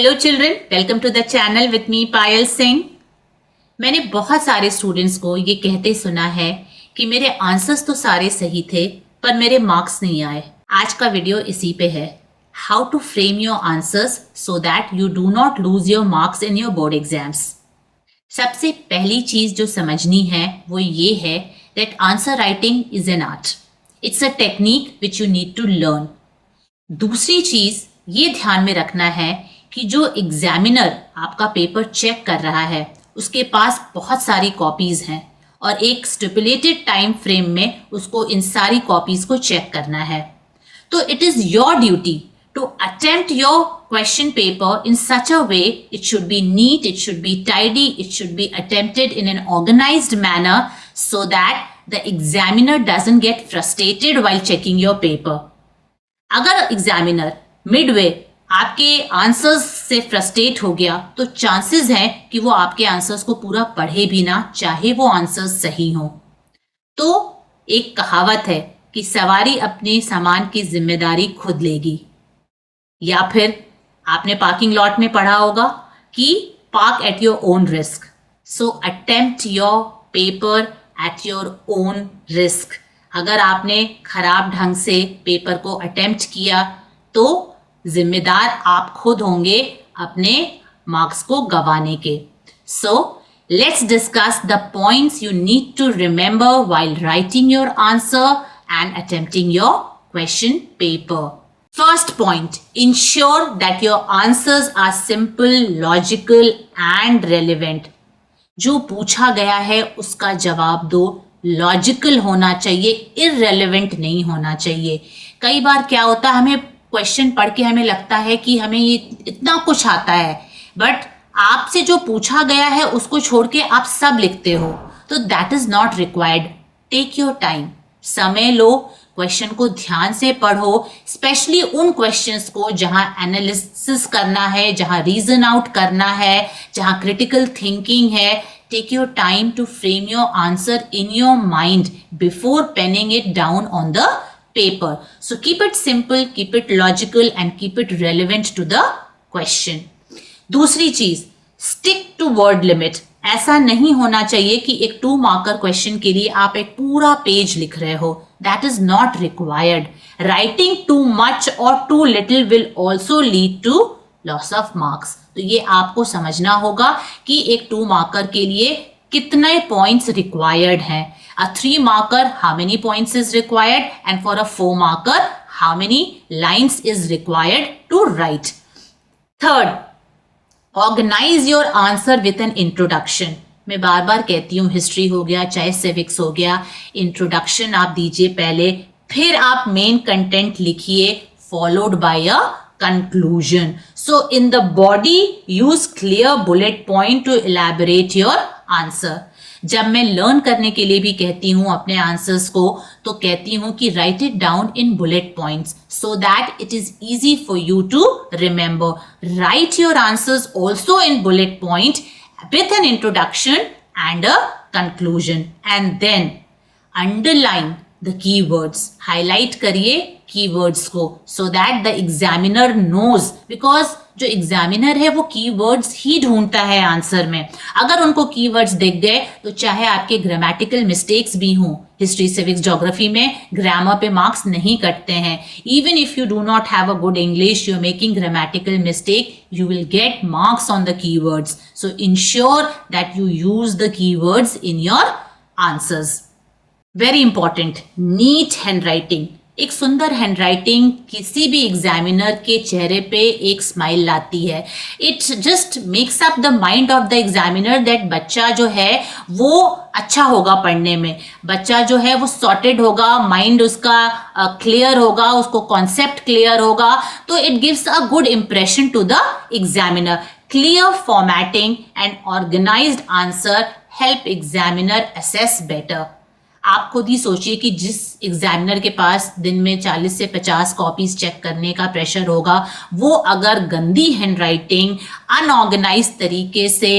Hello children, welcome to the channel with me Payal Singh. मैंने बहुत सारे स्टूडेंट्स को ये कहते सुना है कि मेरे आंसर्स तो सारे सही थे पर मेरे मार्क्स नहीं आए। आज का वीडियो इसी पे है, how to frame your answers so that you do not lose your marks in your board exams. सबसे पहली चीज जो समझनी है वो ये है that answer writing is an art. It's a technique which you need to learn. दूसरी चीज ये ध्यान में रखना है कि जो एग्जामिनर आपका पेपर चेक कर रहा है उसके पास बहुत सारी कॉपीज हैं और एक स्टिपुलेटेड टाइम फ्रेम में उसको इन सारी कॉपीज को चेक करना है। तो it is your duty to attempt your question paper in such a way it should be neat, it should be tidy, it should be attempted in an organised manner so that the examiner doesn't get frustrated while checking your paper. अगर examiner Midway आपके answers से frustrate हो गया तो chances है कि वो आपके आंसर्स को पूरा पढ़े भी ना, चाहे वो आंसर्स सही हो। तो एक कहावत है कि सवारी अपने सामान की जिम्मेदारी खुद लेगी, या फिर आपने पार्किंग लॉट में पढ़ा होगा कि park at your own risk. So attempt your paper at your own risk. अगर आपने खराब ढंग से पेपर को अटेम्प्ट किया तो जिम्मेदार आप खुद होंगे अपने मार्क्स को गंवाने के। So let's discuss the points you need to remember while writing your answer and attempting your question paper. First point, ensure that your answers are simple, logical and relevant. जो पूछा गया है उसका जवाब दो, लॉजिकल होना चाहिए, इररेलेवेंट नहीं होना चाहिए। कई बार क्या होता है, हमें क्वेश्चन पढ़ के हमें लगता है कि हमें ये इतना कुछ आता है, बट आपसे जो पूछा गया है उसको छोड़ के आप सब लिखते हो, तो that is not required. Take your time, समय लो, क्वेश्चन को ध्यान से पढ़ो, स्पेशली उन क्वेश्चंस को जहां एनालिसिस करना है, जहां रीजन आउट करना है, जहां क्रिटिकल थिंकिंग है। Take your time to frame your answer in your mind before penning it down on the paper. So keep it simple, keep it logical and keep it relevant to the question. दूसरी चीज, stick to word limit. ऐसा नहीं होना चाहिए कि एक 2 marker question के लिए आप एक पूरा पेज लिख रहे हो। That is not required. Writing too much or too little will also lead to loss of marks. तो ये आपको समझना होगा कि एक 2 मार्कर के लिए कितने पॉइंट्स रिक्वायर्ड हैं। A 3 marker, how many points is required, and for a 4 marker, how many lines is required to write. Third, organize your answer with an introduction. मैं बार बार कहती हूँ, हिस्ट्री हो गया चाहे सिविक्स हो गया, इंट्रोडक्शन आप दीजिए पहले, फिर आप मेन कंटेंट लिखिए, followed by a conclusion. So in the body, use clear bullet point to elaborate your answer. जब मैं लर्न करने के लिए भी कहती हूँ अपने आंसर्स को, तो कहती हूँ कि write it down in bullet points so that it is easy for you to remember. Write your answers also in bullet point with an introduction and a conclusion, and then underline the keywords. Highlight करिए keywords को so that the examiner knows, because जो examiner है वो keywords ही ढूंढता है answer में। अगर उनको कीवर्ड्स दिख गए तो चाहे आपके ग्रामेटिकल मिस्टेक्स भी हों, हिस्ट्री सिविक्स ज्योग्राफी में ग्रामर पे मार्क्स नहीं कटते हैं। Even if you do not have a good English, you are making grammatical mistake, you will get marks on the keywords. So ensure that you use the keywords in your answers. Very important, neat handwriting. एक सुंदर handwriting किसी भी examiner के चेहरे पे एक smile लाती है। It just makes up the mind of the examiner that बच्चा जो है वो अच्छा होगा पढ़ने में, बच्चा जो है वो सॉर्टेड होगा, माइंड उसका क्लियर होगा, उसको कॉन्सेप्ट क्लियर होगा, तो it gives a good impression to the examiner. Clear formatting and organised answer help examiner assess better. आप खुद ही सोचिए कि जिस एग्जामिनर के पास दिन में 40 से 50 कॉपीज चेक करने का प्रेशर होगा, वो अगर गंदी हैंडराइटिंग, अनऑर्गेनाइज तरीके से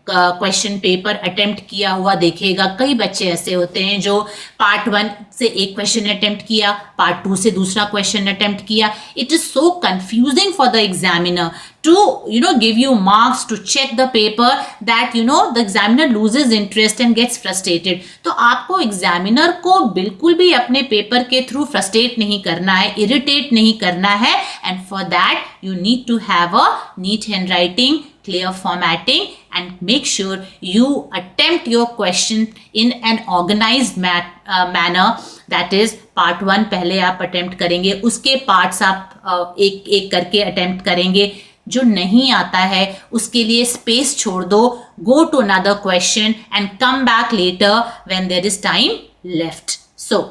क्वेश्चन पेपर अटेम्प्ट किया हुआ देखेगा। कई बच्चे ऐसे होते हैं जो पार्ट 1 से एक क्वेश्चन अटेम्प्ट किया, पार्ट 2 से दूसरा क्वेश्चन अटेम्प्ट किया। It is so confusing for the examiner to give you marks to check the paper that the examiner loses interest and gets frustrated। तो आपको एग्जामिनर को बिल्कुल भी अपने पेपर के थ्रू फ्रस्ट्रेट नहीं करना है, इरिटेट नहीं करना है। And for that you need to have a neat handwriting, clear formatting, and make sure you attempt your question in an organized manner। that is part 1 पहले आप attempt करेंगे, उसके parts आप एक एक करके attempt करेंगे। जो नहीं आता है उसके लिए स्पेस छोड़ दो, go to another question and come back later when there is time left. So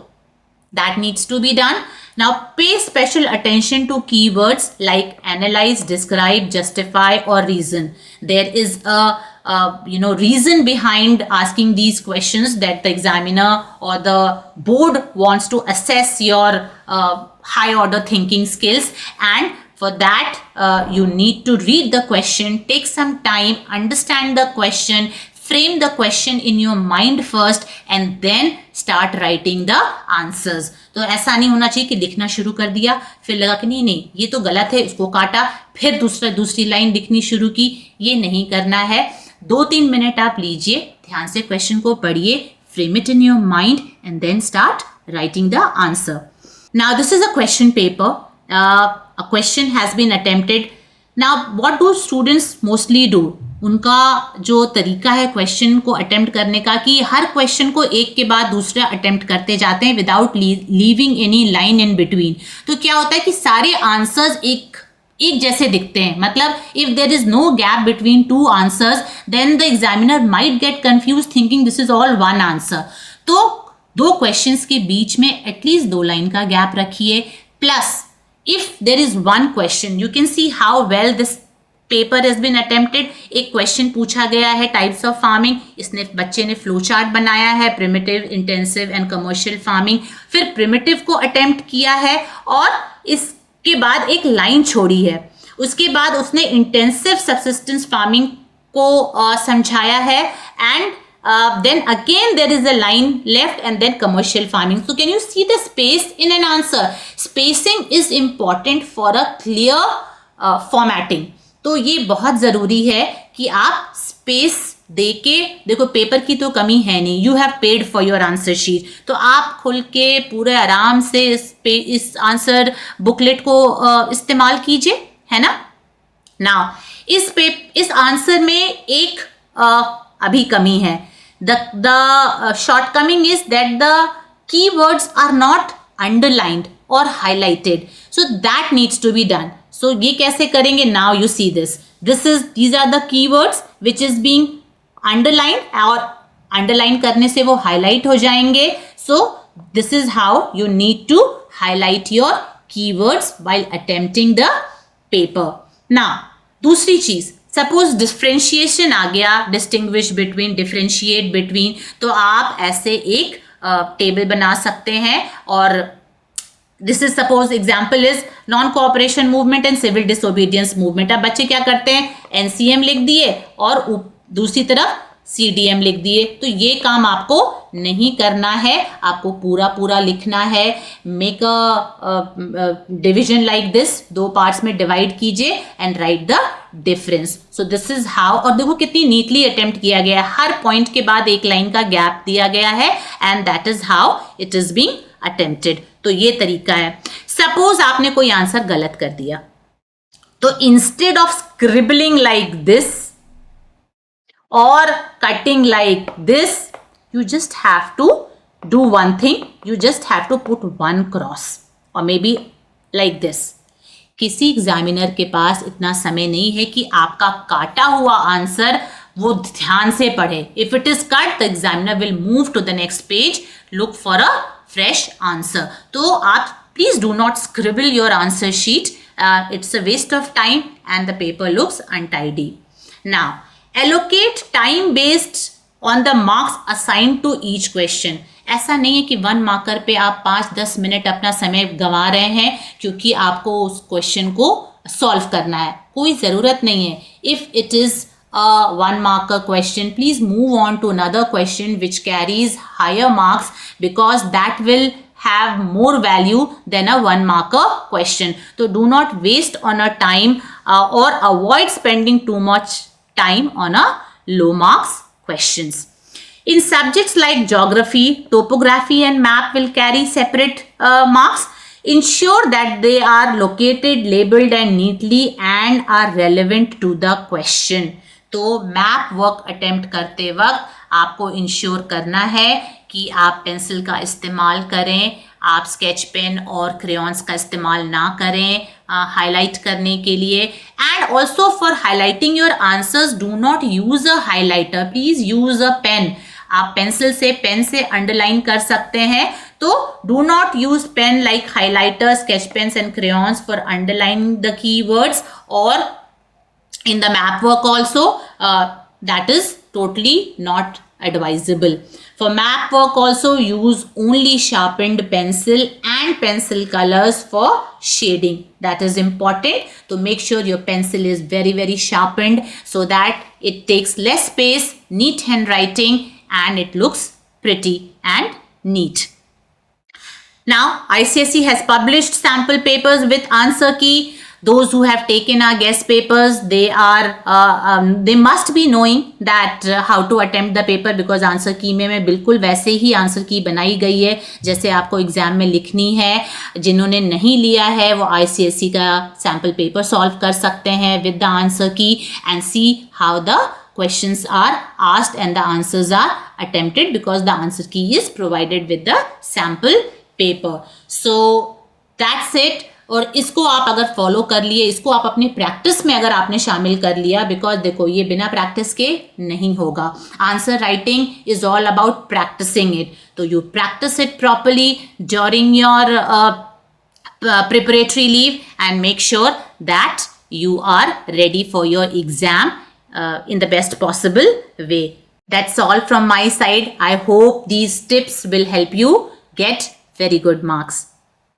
that needs to be done. Now pay special attention to keywords like analyze, describe, justify or reason. There is a reason behind asking these questions that the examiner or the board wants to assess your high order thinking skills, and for that you need to read the question, take some time, understand the question, frame the question in your mind first and then start writing the answers। तो ऐसा नहीं होना चाहिए कि लिखना शुरू कर दिया फिर लगा कि नहीं ये तो गलत है, उसको काटा, फिर दूसरी लाइन लिखनी शुरू की। ये नहीं करना है। 2-3 मिनट आप लीजिए, ध्यान से क्वेश्चन को पढ़िए, frame it in your mind and then start writing the answer। Now this is a question paper. A question has been attempted. Now what do students mostly do? उनका जो तरीका है क्वेश्चन को अटेम्प्ट करने का कि हर क्वेश्चन को एक के बाद दूसरा अटेम्प्ट करते जाते हैं without leaving any line in between. तो क्या होता है कि सारे आंसर्स एक जैसे दिखते हैं। मतलब if there is no gap between 2 answers then the examiner might get confuse thinking this is all 1 answer. तो 2 क्वेश्चंस के बीच में एटलीस्ट 2 लाइन का गैप रखिए। Plus if there is one question, you can see how well this paper has been attempted। एक question पूछा गया है टाइप्स ऑफ फार्मिंग, इसने बच्चे ने फ्लो चार्ट बनाया है, primitive, intensive and commercial farming. फिर प्रिमिटिव को अटेम्प्ट किया है और इसके बाद एक लाइन छोड़ी है। उसके बाद उसने इंटेंसिव सब्सिस्टेंस फार्मिंग को समझाया है and then again there is a line left and then commercial farming। So can you see the space in an answer? Spacing is important for a clear formatting। तो ये बहुत ज़रूरी है कि आप स्पेस देके, देखो पेपर की तो कमी है नहीं, you have paid for your answer sheet, तो आप खुल के पूरे आराम से इस आंसर बुकलेट को इस्तेमाल कीजिए, है ना। नाउ इस आंसर में एक अभी कमी है। The shortcoming is that the keywords are not underlined or highlighted, so that needs to be done। So ये कैसे करेंगे? Now you see this। These are the keywords which is being underlined और underline करने से वो highlight हो जाएंगे। So this is how you need to highlight your keywords while attempting the paper। Now दूसरी चीज, सपोज डिफ्रेंशिएशन आ गया, distinguish between, differentiate between, तो आप ऐसे एक टेबल बना सकते हैं। और this is suppose example is non cooperation movement and civil disobedience movement. अब बच्चे क्या करते हैं, एनसीएम लिख दिए और दूसरी तरफ सीडीएम लिख दिए, तो ये काम आपको नहीं करना है, आपको पूरा लिखना है। Make a division like this, 2 parts में डिवाइड कीजिए and right the difference. So this is how. और देखो कितनी नीटली अटेम्प्ट किया गया है, हर पॉइंट के बाद एक लाइन का गैप दिया गया है and that is how it is being attempted. तो ये तरीका है। सपोज आपने कोई आंसर गलत कर दिया, तो instead of scribbling like this or cutting like this, you just have to do one thing, you just have to put 1 cross or maybe like this। किसी एग्जामिनर के पास इतना समय नहीं है कि आपका काटा हुआ आंसर वो ध्यान से पढ़े। If it is cut, the examiner will move to the next page, look for a fresh answer. तो आप please do not scribble your answer sheet, it's a waste of time and the paper looks untidy. Now allocate time based on the marks assigned to each question। ऐसा नहीं है कि 1 marker पे आप 5-10 minute अपना समय गंवा रहे हैं क्योंकि आपको उस क्वेश्चन को सॉल्व करना है, कोई ज़रूरत नहीं है। If it is a one marker question, please move on to another question which carries higher marks, because that will have more value than a one marker question. So do not waste on a time or avoid spending too much time on a low marks questions. In subjects like geography, topography and map will carry separate marks. Ensure that they are located, labeled and neatly and are relevant to the question. तो map work attempt करते वक्त आपको ensure करना है कि आप pencil का इस्तेमाल करें, आप स्केच पेन और क्रेयॉन्स का इस्तेमाल ना करें हाईलाइट करने के लिए. And also for highlighting your answers do not use a highlighter, please use a pen. आप पेंसिल से पेन से अंडरलाइन कर सकते हैं, तो do not use pen like highlighter, sketch pens and crayons for underlining the keywords, और in the map work also that is totally not advisable. For map work also use only sharpened pencil and pencil colors for shading. That is important. So make sure your pencil is very sharpened so that it takes less space, neat handwriting and it looks pretty and neat. Now ICSE has published sample papers with answer key. Those who have taken our guest papers, they must be knowing that how to attempt the paper, because answer key में बिल्कुल वैसे ही answer key बनाई गई है जैसे आपको exam में लिखनी है. जिन्होंने नहीं लिया है वो ICSE का sample paper solve कर सकते हैं with the answer key and see how the questions are asked and the answers are attempted, because the answer key is provided with the sample paper. So that's it. और इसको आप अगर follow कर लिए, इसको आप अपनी प्रैक्टिस में अगर आपने शामिल कर लिया, बिकॉज देखो ये बिना प्रैक्टिस के नहीं होगा. Answer writing is all about practicing it. तो you practice it properly during your preparatory leave and make sure that you are ready for your exam in the best possible way. That's all from my side. I hope these tips will help you get very good marks.